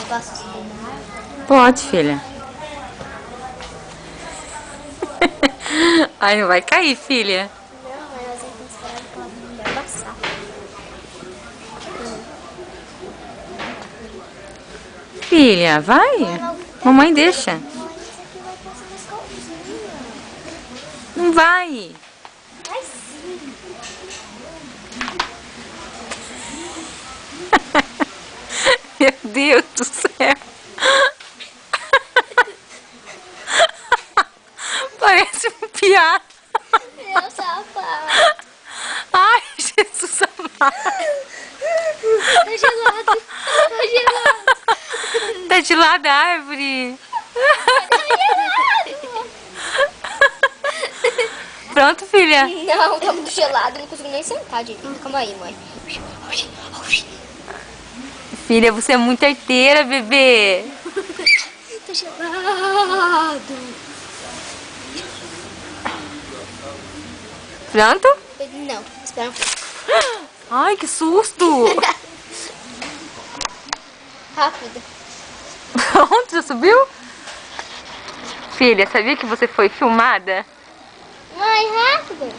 Posso subir na árvore? Pode, filha. Ai, não vai cair, filha. Não, mas nós temos que esperar pra mulher passar. Filha, vai. Mamãe deixa. Mas isso aqui vai passar nas calcinhas. Não vai. Vai sim. Meu Deus do céu. Parece um piá. Meu safado. Ai, Jesus amado. Tá gelado. Tá gelado. Tá de lado a árvore. Tá gelado. Pronto, filha. Não, tá muito gelado. Não consigo nem sentar direito. Calma aí, mãe. Filha, você é muito arteira, bebê. Tá gelado. Pronto? Não, espera um pouco. Ai, que susto. Rápido. Pronto, já subiu? Filha, sabia que você foi filmada? Mãe, rápido.